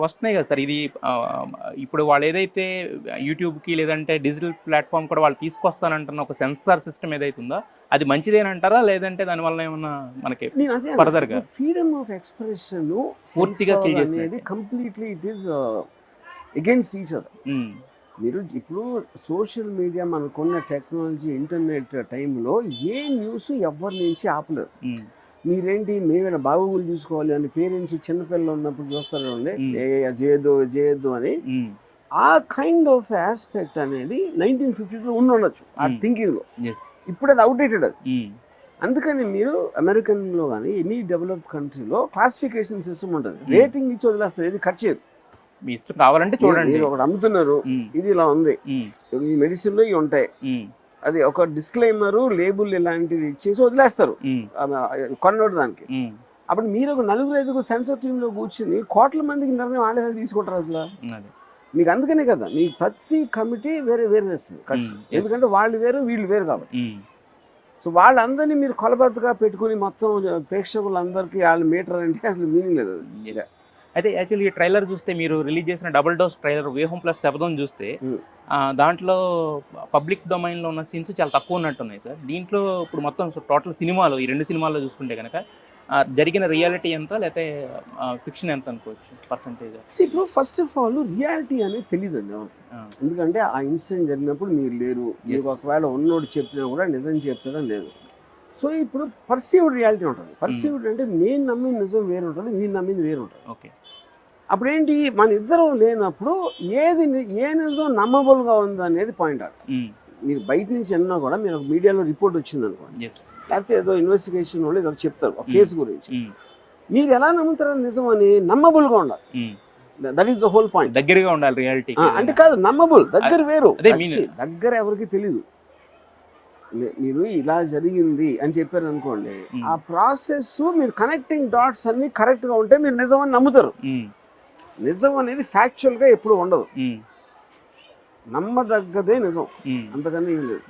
వస్తున్నాయి కదా సార్. ఇది ఇప్పుడు వాళ్ళు ఏదైతే యూట్యూబ్‌కి లేదంటే డిజిటల్ ప్లాట్‌ఫార్మ్ కూడా వాళ్ళు తీసుకొస్తానంటున్న ఒక సెన్సార్ సిస్టమ్ ఏదైతే ఉందో అది మంచిదేనంటారా? లేదంటే దానివల్ల ఏమన్నా మనకి ఫర్దర్‌గా ఫ్రీడమ్ ఆఫ్ ఎక్స్‌ప్రెషన్ పూర్తిగా కిల్ అనేది చేసినట్టే. Completely it is against each other. హ్మ్. మీరు ఇప్పుడు సోషల్ మీడియా మనకున్న టెక్నాలజీ ఇంటర్నెట్ టైంలో ఏ న్యూస్ ఎవరి నుంచి ఆపలేరు. హ్మ్. మీరేంటి మేమైనా బాగోగులు చూసుకోవాలి అని పేరెంట్స్ చిన్నపిల్లలు ఉన్నప్పుడు చూస్తారు అండి, Hmm. అది చేయొద్దు చేయొద్దు అని. హ్మ్. ఆ కైండ్ ఆఫ్ ఆస్పెక్ట్ అనేది 1950లో ఉండొచ్చు ఆ Hmm. థింకింగ్లో. యెస్. ఇప్పుడు అది అవుట్డేటెడ్ అది. హ్మ్. అందుకని మీరు అమెరికన్లో కానీ ఎనీ డెవలప్డ్ కంట్రీలో క్లాసిఫికేషన్ సిస్టమ్ ఉంటుంది. Hmm. రేటింగ్ ఇచ్చి వదిలేస్తారు, ఇది కట్ చేయదు. మీ ఇష్టం కావాలంటే చూడండి. మీరు ఒకటి అమ్ముతున్నారు, హ్మ్. ఇది ఇలా ఉంది, హ్మ్. ఈ మెడిసిన్లో ఇవి ఉంటాయి, హ్మ్. అది ఒక డిస్క్లైమరు లేబుల్ ఇలాంటిది ఇచ్చేసి వదిలేస్తారు హ్మ్. కొన్నోడు దానికి. హ్మ్. అప్పుడు మీరు ఒక నలుగురు ఐదుగురు సెన్సర్ టీంలో కూర్చుని కోట్ల మందికి నిర్ణయం వాళ్ళే తీసుకుంటారు అసలు. అదే. మీకు అందుకనే కదా మీకు ప్రతి కమిటీ వేరే వేరే వేస్తుంది కట్స్. Yes. ఎందుకంటే వాళ్ళు వేరు వీళ్ళు వేరు కాబట్టి. హ్మ్. సో వాళ్ళందరినీ మీరు కొలబద్దగా పెట్టుకుని మొత్తం ప్రేక్షకులందరికీ వాళ్ళు మీటర్ అంటే అసలు మీనింగ్ లేదు. Yes. అయితే యాక్చువల్లీ ఈ ట్రైలర్ చూస్తే మీరు రిలీజ్ చేసిన డబుల్ డోస్ ట్రైలర్ వ్యూహం ప్లస్ శబదం చూస్తే దాంట్లో పబ్లిక్ డొమైన్లో ఉన్న సీన్స్ చాలా తక్కువ ఉన్నట్టున్నాయి సార్. దీంట్లో ఇప్పుడు మొత్తం టోటల్ సినిమాలు ఈ 2 సినిమాల్లో చూసుకుంటే కనుక జరిగిన రియాలిటీ ఎంత లేకపోతే ఫిక్షన్ ఎంత అనుకోవచ్చు పర్సంటేజ్? ఇప్పుడు ఫస్ట్ ఆఫ్ ఆల్ రియాలిటీ అనేది తెలియదండి ఎవరికి. ఎందుకంటే ఆ ఇన్సిడెంట్ జరిగినప్పుడు మీరు లేరు. మీకు ఒకవేళ ఉన్నోడు చెప్పినా కూడా నిజం చెప్తాడని లేదు. సో ఇప్పుడు పర్సీవ్డ్ రియాలిటీ ఉంటుంది. పర్సీవ్డ్ అంటే నేను నమ్మిన నిజం వేరు ఉంటుంది, నేను నమ్మింది వేరు ఉంటుంది. ఓకే. అప్పుడేంటి మన ఇద్దరం లేనప్పుడు ఏ నిజం నమ్మబుల్గా ఉంది అనేది పాయింట్ ఆడ. మీరు బయట నుంచి అన్నా కూడా మీరు ఒక మీడియాలో రిపోర్ట్ వచ్చింది అనుకోండి, లేకపోతే ఏదో ఇన్వెస్టిగేషన్ వాళ్ళు ఏదో చెప్తారు ఒక కేసు గురించి, మీరు ఎలా నమ్ముతారో నిజం అని నమ్మబుల్గా ఉండాలి. That is the whole point. దగ్గరగా ఉండాలి రియాలిటీ అంటే కాదు నమ్మబుల్, దగ్గర వేరు. దగ్గర ఎవరికి తెలీదు. మీరు ఇలా జరిగింది అని చెప్పారు అనుకోండి, ఆ ప్రాసెస్ మీరు కనెక్టింగ్ డాట్స్ అన్ని కరెక్ట్గా ఉంటే మీరు నిజం అని నమ్ముతారు. నిజం అనేది ఫ్యాక్చువల్గా ఎప్పుడు ఉండదు, నమ్మదగ్గదే నిజం, అంతకన్నా ఏం లేదు.